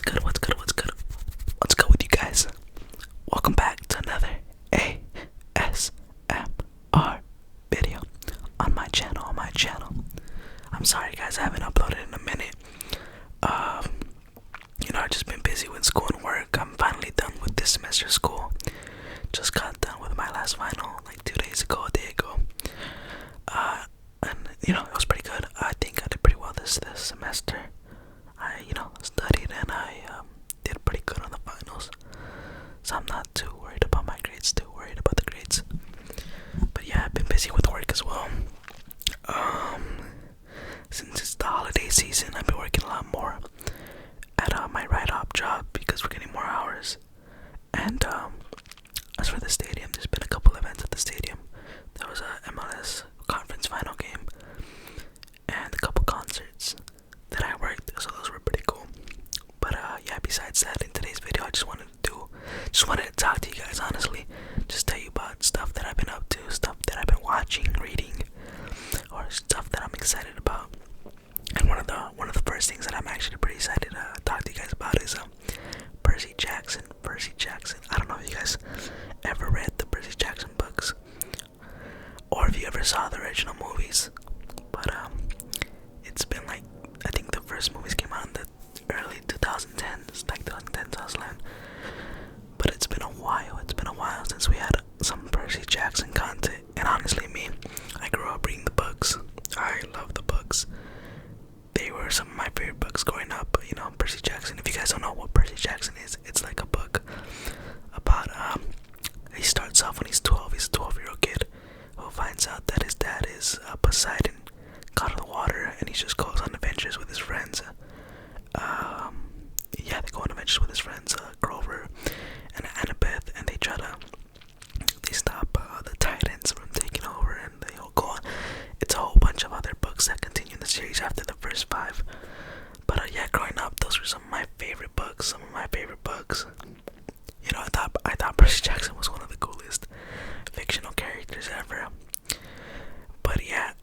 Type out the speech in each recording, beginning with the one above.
What's good? What's good? What's good? What's good with you guys? Welcome back to another ASMR video on my channel. I'm sorry, guys, I haven't uploaded in a minute. I've just been busy with school and work. I'm finally done with this semester of school. Just got done with my last final like 2 days ago, a day ago. And it was pretty good. I think I did pretty well this semester. I studied and I did pretty good on the finals. So I'm not too worried about my grades, too worried about the grades. But yeah, I've been busy with work as well. Since it's the holiday season, I've been working a lot more at my ride-hop job because we're getting more hours. And as for the stadium, there's been a couple events at the stadium. There was a MLS conference final game and a couple concerts that I worked, so those were pretty cool. But yeah, besides that, in today's video, I just wanted to talk to you guys, honestly. Just tell you about stuff that I've been up to, stuff that I've been watching, reading, or stuff that I'm excited about. And one of the first things that I'm actually pretty excited to talk to you guys about is Percy Jackson. I don't know if you guys ever read the Percy Jackson books, or if you ever saw the original movies. But it's been like, I think the first movies came out in the early 2010s, like 2010, 2011. But it's been a while since we had some Percy Jackson content. And honestly, I grew up reading the books. I love the books. They were some of my favorite books growing up. Percy Jackson, if you guys don't know what Percy Jackson is, it's like a book about, he starts off when he's 12. He's a 12-year-old kid who finds out that his dad is Poseidon, god of the water, and he just goes on adventures with his friends. They go on adventures with his friends, Grover and Annabeth, and they stop the Titans from taking over, and they all go on. It's a whole bunch of other books that continue in the series after the first 5. But growing up, those were some of my favorite books. I thought Percy Jackson was one of the coolest fictional characters ever. But yeah,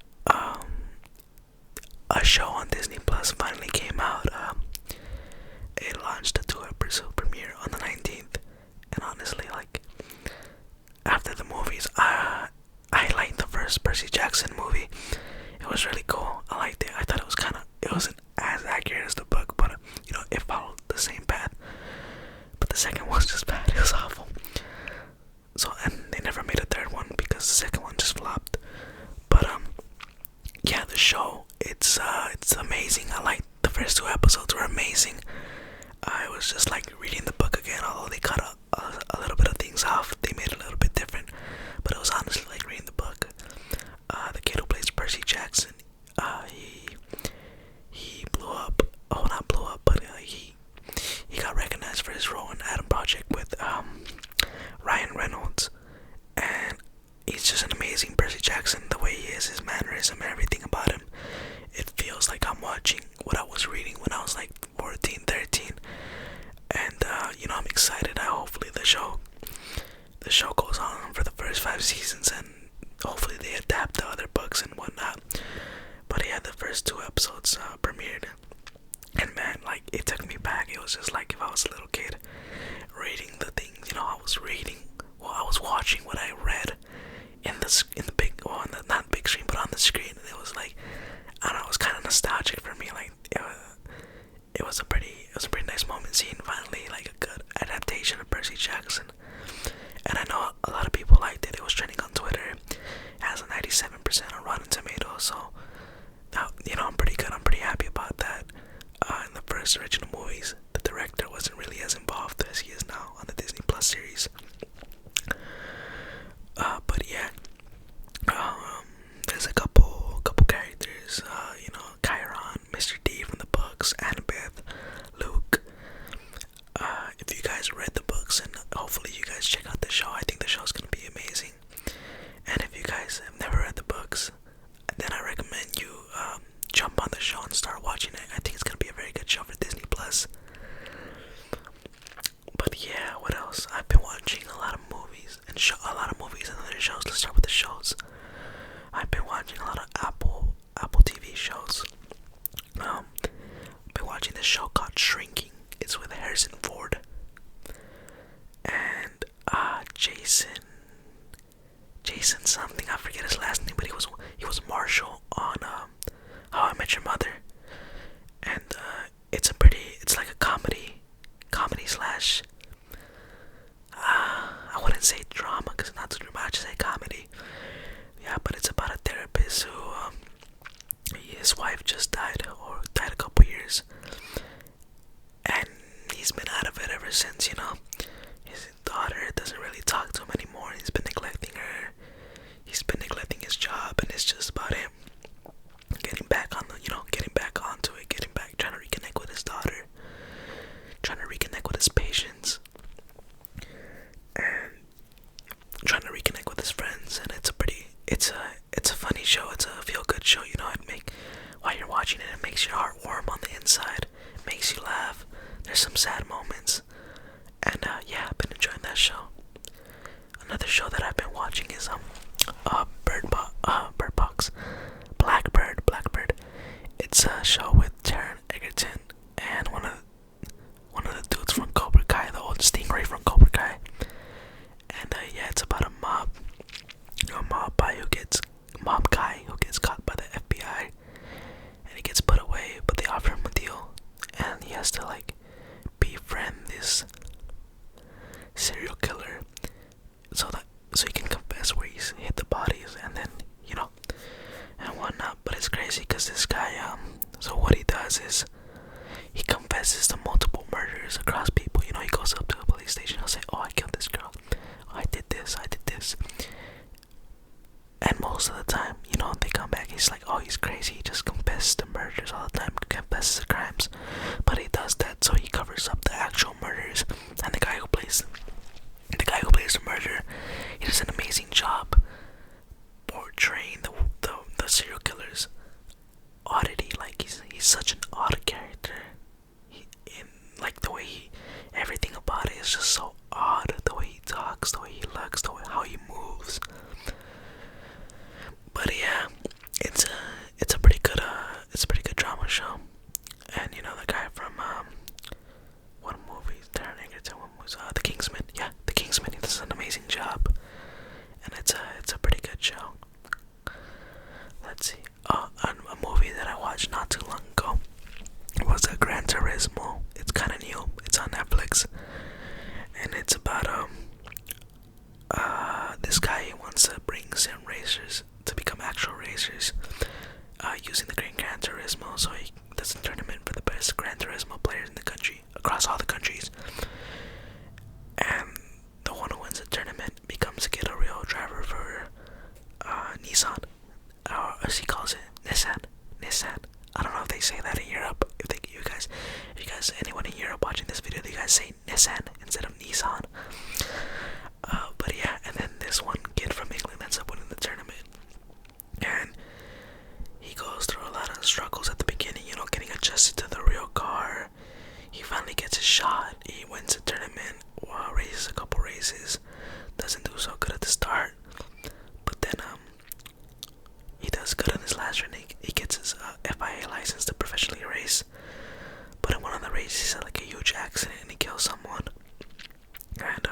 a show on Disney Plus finally came out. It launched a 2-episode premiere on the 19th, and honestly, like, after the movies, I liked the first Percy Jackson movie. It was really cool. I liked it. I thought it wasn't as accurate as the book, but it followed the same path. But the second one was just bad. It was awful. So, and they never made a third one because the second one just flopped. But yeah, the show, it's amazing. I liked the first 2 episodes were amazing. It was just like reading the book again, although they cut a little bit of things off. They made it a little bit different, but it was honestly like reading the book. The kid who plays Percy Jackson, he blew up. Oh, not blew up, but he got recognized for his role in Adam Project with Ryan Reynolds, and he's just an amazing Percy Jackson. The way he is, his mannerism, and everything about him, it feels like I'm watching what I was reading when I was like 14, 13. And I'm excited. Hopefully the show goes on for the first 5 seasons, and hopefully they adapt the other books and whatnot. But yeah, the first 2 episodes premiered, and man, like, it took me back. It was just like if I was a little kid reading the things I was watching what I read in the big, well, not big screen, but on the screen. And it was like, I don't know, it was kind of nostalgic for me. Like, it was a pretty nice moment seeing finally like a good adaptation of Percy Jackson. And I know a lot of people liked it. It was trending on Twitter. It has a 97% on Rotten Tomatoes. So I'm pretty good. I'm pretty happy about that. In the first original movies, the director wasn't really as involved as he is now on the Disney Plus series. But yeah, there's a couple characters. Chiron, Mr. D from the books, Annabeth, Luke. If you guys read the books, and hopefully you guys check out the show, I think the show's gonna be amazing. And if you guys have never read the books, then I recommend you jump on the show and start watching it. I think it's gonna be a very good show for Disney Plus. But yeah, what else? I've been watching a lot of movies and other shows. Let's start with the shows. I've been watching a lot of Apple TV shows. I've been watching this show called Shrinking. It's with Met Your Mother, and it's like a comedy slash. I wouldn't say drama because it's not too dramatic. I just say comedy. Yeah, but it's about a therapist who his wife just died or died a couple years, and he's been out of it ever since. His daughter doesn't really talk to him anymore. He's been neglecting her. He's been neglecting his job, and it's just about him getting back on getting back onto it, trying to reconnect with his daughter, trying to reconnect with his patients, and trying to reconnect with his friends. And it's a funny show. It's a feel good show. While you're watching it makes your heart warm on the inside. It makes you laugh. There's some sad moments, and yeah, I've been enjoying that show. Another show that I've been watching is Bird Box, Blackbird. It's a show with Taron Egerton and one of the dudes from Cobra Kai, the old Stingray from Cobra Kai. And yeah, it's about a mob guy who gets caught by the FBI, and he gets put away, but they offer him a deal, and he has to befriend this serial killer so he can confess where he's hit the bodies, and then and whatnot. But it's crazy because this guy so what he does is he confesses to multiple murders across people. He goes up to a police station, he'll say, oh, I killed this girl, oh, I did this, and most of the time, they come back, he's like, oh, he's crazy, he just confesses to murders all the time, confesses to crimes. But he does that so he covers up the actual murders, and the guy who plays the murderer, he does an amazing job portraying the serial killer's oddity. He's such an odd character. The way everything about it is just so odd. The way he talks, the way he looks, how he moves. But yeah, it's a pretty good drama show. And the guy from what movie? Taron Egerton. What was The Kingsman? Yeah, The Kingsman. He does an amazing job, and it's a pretty good show. Let's see. A movie that I watched not too long ago was Gran Turismo. It's kind of new. It's on Netflix, and it's about this guy who wants to bring sim racers to become actual racers using the Gran Turismo. So he does a tournament for the best Gran Turismo players in the country, across all the countries, and the one who wins the tournament becomes a Get a Real driver for Nissan, or as he calls it, Nissan. I don't know if they say that in Europe. If you guys, anyone in Europe watching this video, do you guys say Nissan instead of Nissan? But yeah, and then this one kid from England ends up winning the tournament, and he goes through a lot of struggles at the beginning, getting adjusted to the real car. He finally gets his shot. He wins the tournament, races a couple races, doesn't do so good at the start, but then he does good in his last run. He gets his FIA license to professionally race, but in one of the races he had a huge accident and he kills someone. And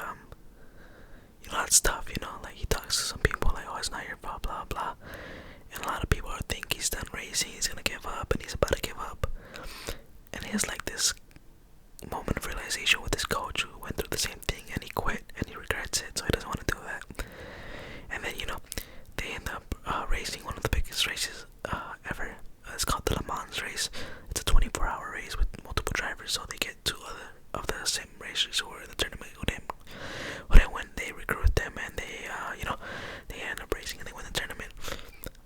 that's tough. He talks to some people like, oh, it's not your fault, blah blah, and a lot of people think he's done racing, he's gonna give up, and he's about to give up. And he has this moment of realization with his coach who went through the same thing, and he quit and he regrets it, so he doesn't want to do that. And then they end up racing one of the biggest races ever. It's called the Le Mans race. It's a 24-hour race with multiple drivers, so they get two other of the same racers who were in the tournament who didn't win. They recruit them, and they they end up racing and they win the tournament.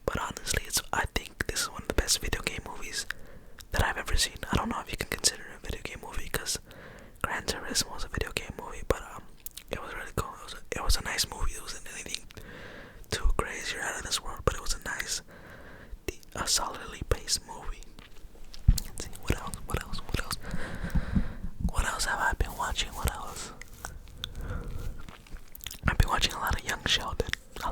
But honestly, I think this is one of the best video game movies that I've ever seen. I don't know if you can consider it a video game movie because Gran Turismo was a video game movie, but it was really cool. It was a nice movie. It wasn't anything too crazy or out of this world, but it was a nice, solidly paced movie. Let's see, what else have I been watching? I've been watching a lot of Young Sheldon. I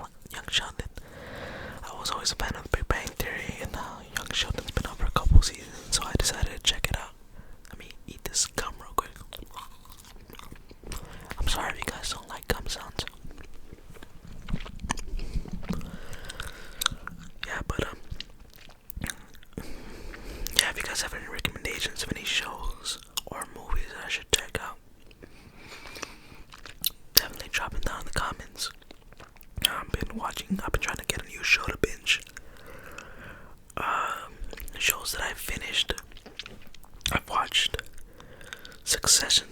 was always a fan of The Big Bang Theory, and Young Sheldon's been out for a couple seasons, so I decided to check it out. you guys have any recommendations of any shows or movies that I should check out, definitely drop it down in the comments. I've been trying to get a new show to binge. Shows that I've finished. I've watched Succession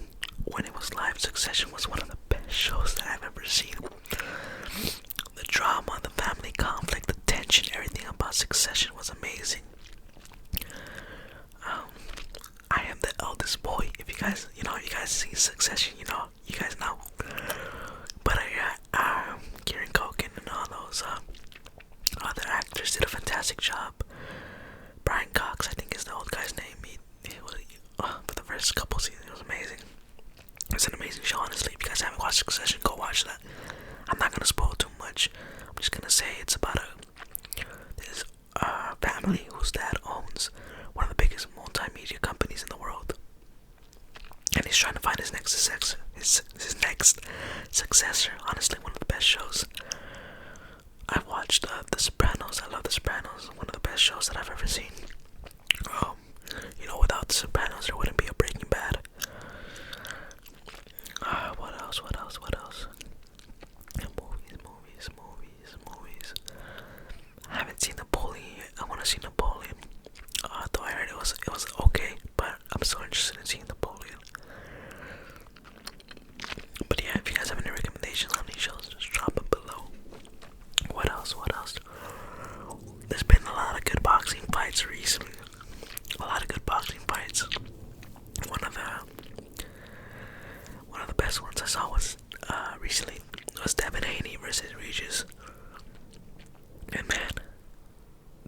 when it was live. Succession was one of the best shows that I've ever seen. The drama, the family conflict, the tension, everything about Succession was amazing. I am the eldest boy. If you guys see Succession, you guys know. But Kieran Culkin and all those other actors did a fantastic job. Brian Cox, I think is the old guy's name. He was, for the first couple seasons, it was amazing. It's an amazing show, honestly. If you guys haven't watched Succession, go watch that. I'm not gonna spoil too much. I'm just gonna say it's about this family whose dad owns one of the biggest multimedia companies in the world, and he's trying to find his next successor. Honestly, one of the best shows. I've watched The Sopranos. I love The Sopranos. One of the best shows that I've ever seen. Without The Sopranos, there wouldn't be a Breaking Bad. What else? Movies. I haven't seen Napoleon yet. I want to see Napoleon. Though I heard it was okay, but I'm still interested in seeing Napoleon. But yeah, if you guys have any recommendations on these shows, just drop them below. What else? There's been a lot of good boxing fights recently. One of the best ones I saw was recently was Devin Haney versus Regis. And man,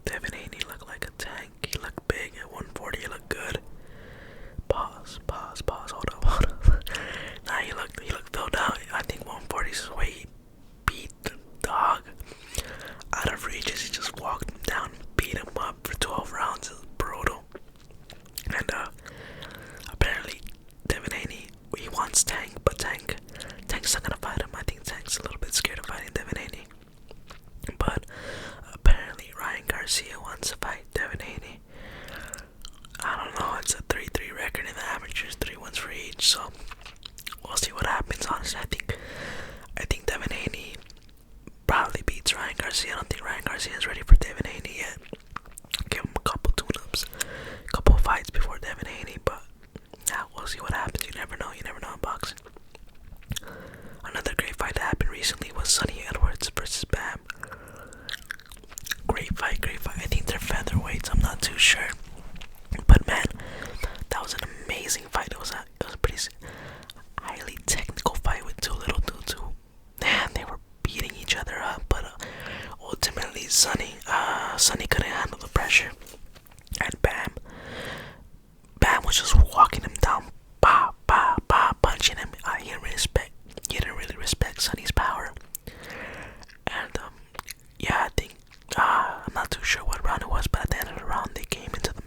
Devin Haney looked like a tank. He looked big at 140. He looked good. Pause. Hold up. Nah, he looked filled out. I think 140 is the way he beat the dog out of Regis. He just walked him down, beat him up for 12 rounds. It was brutal. And apparently Devin Haney, he wants Tank, but Tank's not gonna fight him. I think Tank's a little bit scared of fighting Devin Haney. But apparently Ryan Garcia wants to fight Devin Haney. I don't know, it's a 3-3 record in the amateurs, 3 wins for each, so we'll see what happens. Honestly, I think Devin Haney probably beats Ryan Garcia. I don't think Ryan Garcia is ready for Devin Haney yet. Give him a couple tune-ups, a couple fights before Devin Haney, but yeah, we'll see what happens. You never know in boxing. Another great fight that happened recently was Sonny Edwards versus Bam. Great fight. I think they're featherweights, I'm not too sure. But man, that was an amazing fight. It was a pretty highly technical fight with too little too. Man, they were beating each other up, but ultimately Sonny couldn't handle the pressure. And Bam was just walking him down, punching him. He didn't really respect Sonny's power. And yeah, I think I'm not too sure what round it was, but at the end of the round they came into the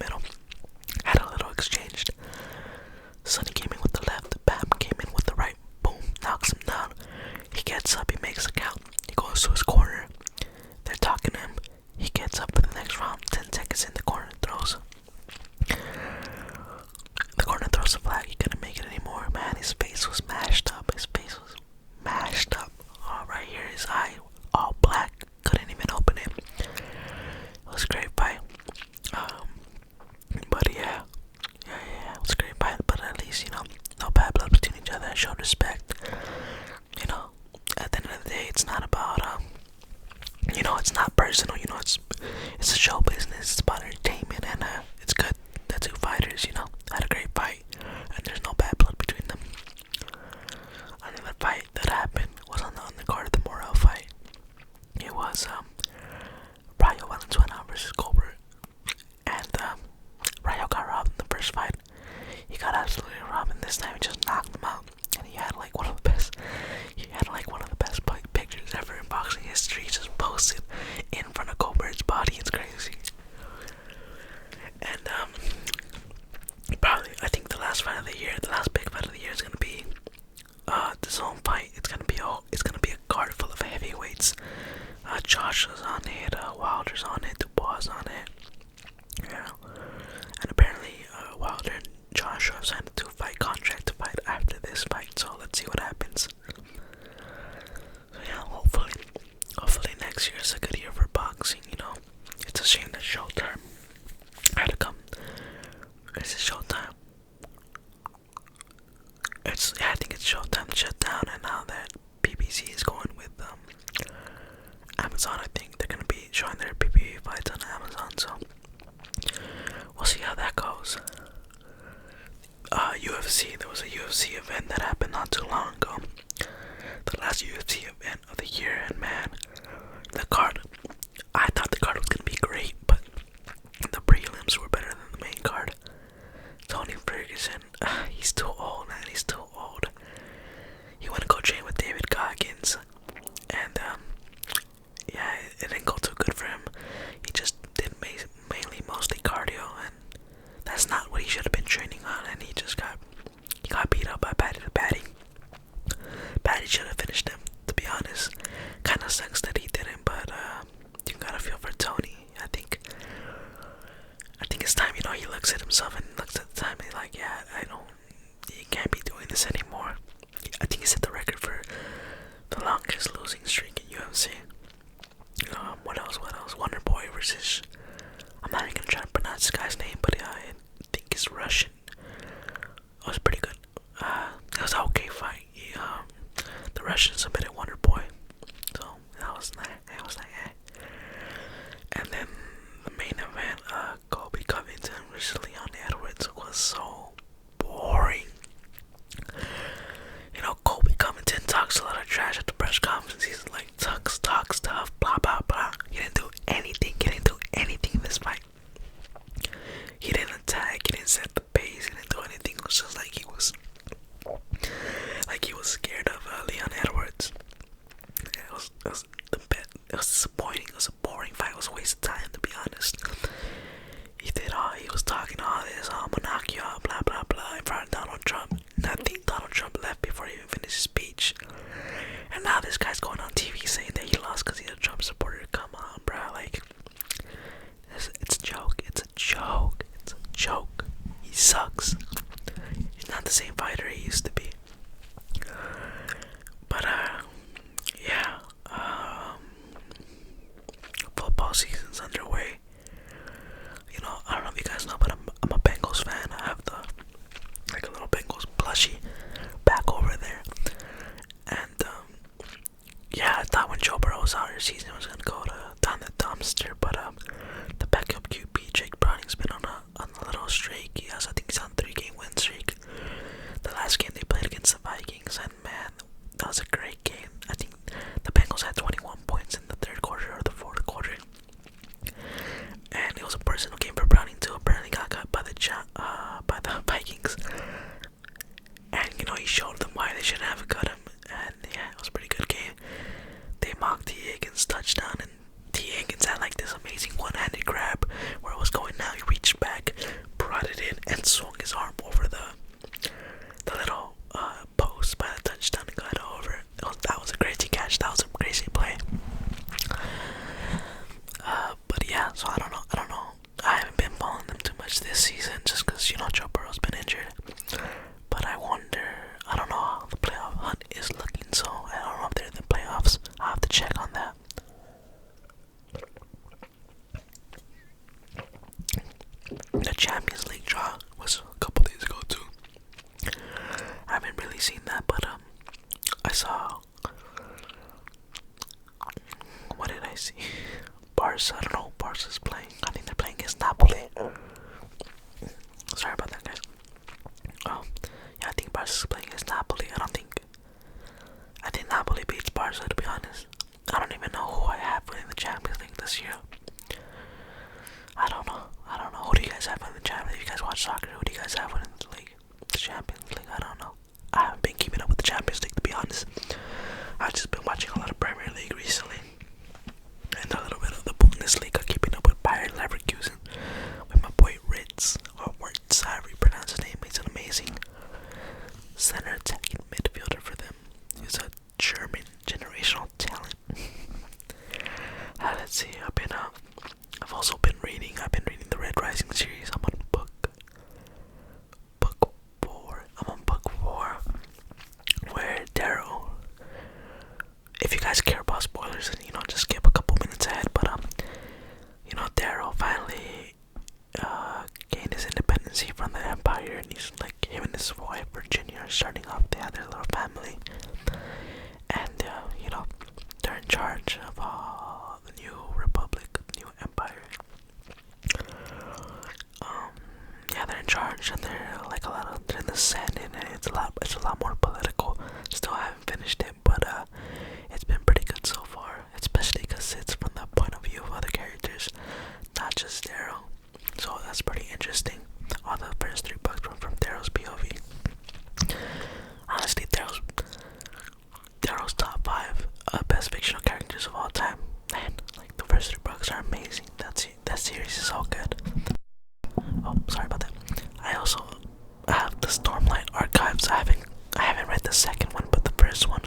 sure I've signed a 2-fight contract to fight after this fight, so let's see what happens. So yeah, hopefully next year is a good year for boxing, you know. It's a shame that Showtime had to come. Is it Showtime? I think it's Showtime shut down, and now that BBC is going with Amazon, I think they're gonna be showing their PPV fights on Amazon, so we'll see how that goes. UFC, there was a UFC event that happened not too long ago. The last UFC event of the year, and man, I thought the card was gonna be great, but the prelims were better than the main card. Tony Ferguson, he's too old, man, he's too old. He went to go train with David Goggins, and yeah, it didn't go too good for him. He just did mostly cardio, and that's not what he should have been training on, and he got beat up by Paddy. Paddy should have finished him, to be honest. Kinda sucks that he didn't, but you gotta feel for Tony. I think it's time, you know, he looks at himself and looks at the time and he's like, yeah, you can't be doing this anymore. I think he set the record for the longest losing streak in UFC. What else? Wonder Boy versus, I'm not even gonna try to pronounce this guy's name, but I think he's Russian. It was pretty good. It was an okay fight. The Russian submitted Wonder Boy, so that was nice. And then the main event, Colby Covington versus Leon Edwards, was so boring. You know, Colby Covington talks a lot of trash at the press conference. He's like, talks stuff, blah blah blah. He didn't do anything in this fight. He didn't attack, he didn't set the pace, he didn't do anything. It was just like he was scared of Leon Edwards. It was disappointing. It was a boring fight. It was a waste of time, to be honest. He was talking all this, I'm gonna knock you out, blah blah blah, in front of Donald Trump. Nothing. Donald Trump left before he even finished his speech. And now this guy's going on TV saying that he lost because he's a Trump supporter. Come on, bro. Like, it's a joke. It's a joke. He sucks. He's not the same fighter he used to be. But yeah. Football season's underway. You know, I don't know if you guys know, but I'm a Bengals fan. I have a little Bengals plushie back over there. And yeah, I thought when Joe Burrow was out, his season was gonna go down the dumpster. But the backup QB Jake Browning's been on a little streak. I think he's on a 3-game win streak. The last game they played against the Vikings, and man, that was a great game. I think the Bengals had 21 points in the third quarter or the fourth quarter. And it was a personal game for Browning too. Apparently got cut by the Vikings. And you know, he showed them why they shouldn't have cut him. And yeah, it was a pretty good game. They mocked T. Higgins' touchdown, and T. Higgins had like this amazing one-handed grab where it was going now. He reached back, brought it in, and swung his arm over the little post by the touchdown and got it over. That was a crazy catch. That was a crazy play. But yeah, so I don't know. I haven't been following them too much this season just because, you know, Joe Burrow's been injured. But I don't know how the playoff hunt is looking, so I don't know if they're in the playoffs. I'll have to check on that. The Champions League draw was a couple days ago too. I haven't really seen that, but I saw, what did I see? Barca, I don't know, Barca's playing. I think they're playing against Napoli. Sorry about that, guys. Yeah, I think Barca's playing against Napoli. I think Napoli beats Barca, to be honest. I don't even know who I have winning the Champions League this year. I don't know. Who do you guys have winning the Champions League? If you guys watch soccer, who do you guys have winning the league? The Champions League, I don't know. I haven't been keeping up with the Champions League, to be honest. I've just been watching a lot of Premier League recently. And a little bit of the Bundesliga, keeping up with Bayer Leverkusen with my boy starting off. They have their little family, and they're in charge of the new republic, new empire. Yeah, they're in charge, and they're like they're in the Senate, and it's a lot more political. Still haven't finished it, but it's been pretty good so far, especially because it's from the point of view of other characters, not just Daryl. So that's pretty interesting. All the first 3 books were from Daryl's POV. Honestly, Daryl's top 5 best fictional characters of all time. Man, like the first 3 books are amazing. That series is all good. Oh, sorry about that. I also have the Stormlight Archives. I haven't read the second one, but the first one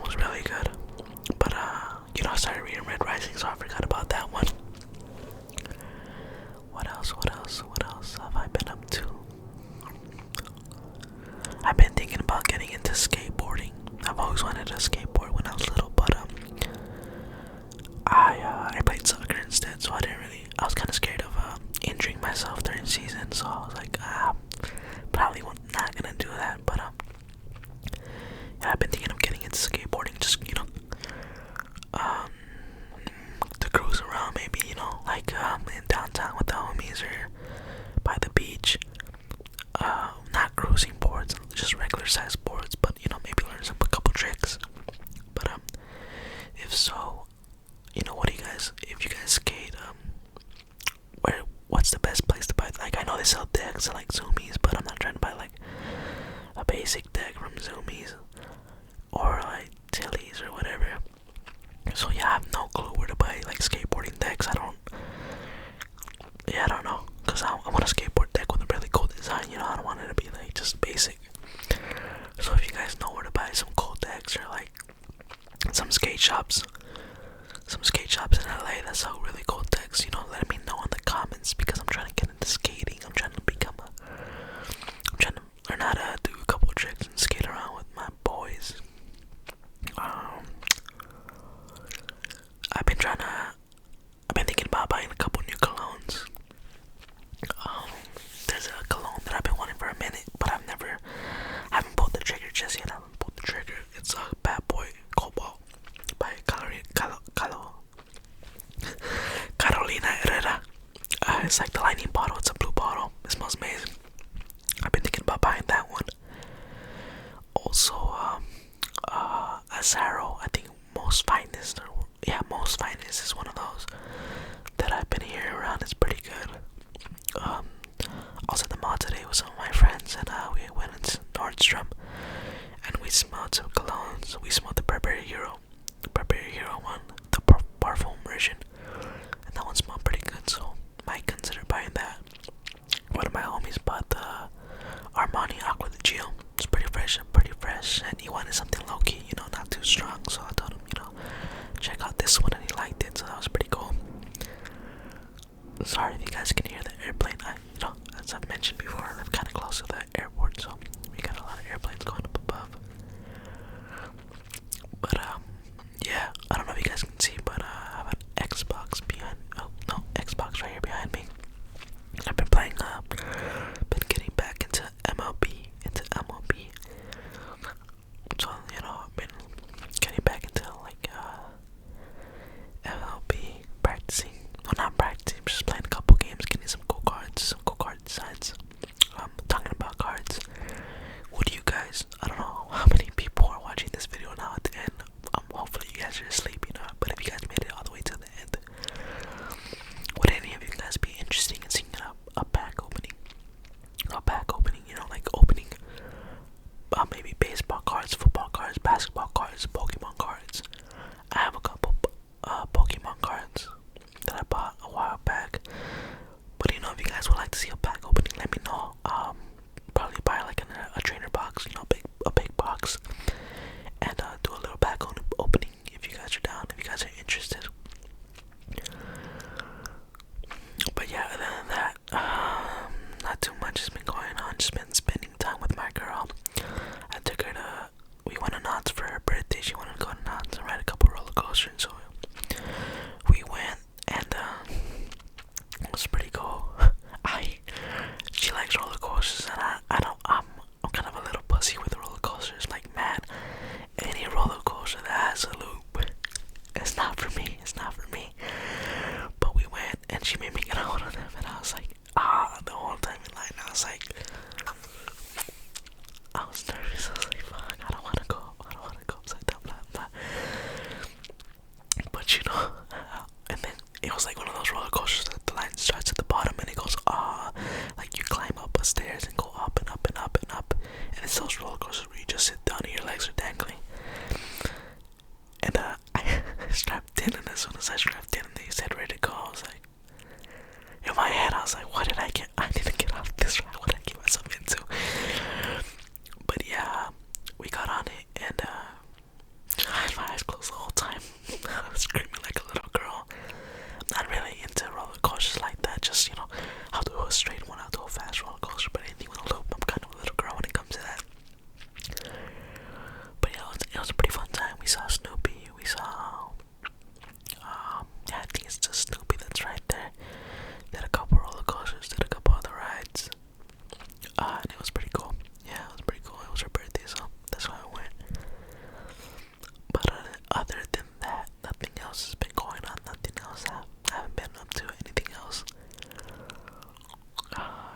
was really good. But I started reading Red Rising, so I forgot about that one. What else have I been up to? I've been thinking about getting into skateboarding. I've always wanted to skateboard when I was little, but I played soccer instead, so I was kind of scared of injuring myself during season, so I was like, probably not gonna do that. But yeah, I've been thinking of getting into skateboarding, just to cruise around, maybe like in downtown with the homies or by the beach. Not cruising boards, just regular size boards, but maybe learn a couple tricks. But if so, what do you guys, if you guys skate, what's the best place to buy? Like, I know they sell decks at like Zoomies, but I'm not trying to buy like a basic deck from Zoomies or like Tilly's or whatever. So yeah, I have no clue where to buy like skateboarding decks. I don't know, cause I want a skateboard deck with a really cool design. I don't want it to be like just basic. So if you guys know where to buy some cool decks, or like some skate shops in LA that sell really cool decks, let me know in the comments, because I'm trying to get into skating. I'm trying to learn how to do a couple tricks and skate around with my boys. I've been thinking about buying a couple new colognes. There's a cologne that I've been wanting for a minute, but I haven't pulled the trigger just yet. It's a Bad Boy Cobalt by Carolina Herrera. It's like the lightning bottle. It's a blue bottle. It smells amazing. I've been thinking about buying that one. Also, Azaro. I think Most Finest is one of those that I've been hearing around. It's pretty good. I was at the mall today with some of my friends, and we went into Nordstrom, and we smelled some colognes. We smelled the Burberry Hero one, the parfum version, and that one smelled pretty good, so might consider buying that. One of my homies bought the Armani Aqua di Gio. It's pretty fresh, and he wanted something low-key, not too strong, so I told him, check out this one, and he liked it, so that was pretty cool. Sorry a straight one, I'll do a fast roller coaster, but anything with a loop, I'm kind of a little girl when it comes to that. But yeah, it was a pretty fun time. We saw Snoopy, we saw, yeah, I think it's just Snoopy that's right there. Did a couple roller coasters, did a couple other rides, and it was pretty cool. Yeah, it was pretty cool. It was her birthday, so that's why I went. But other than that, nothing else has been going on. Nothing else. I haven't been up to anything else.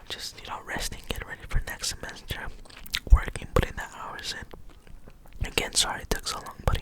Just, resting, getting ready for next semester, working, putting the hours in. Again, sorry it took so long, but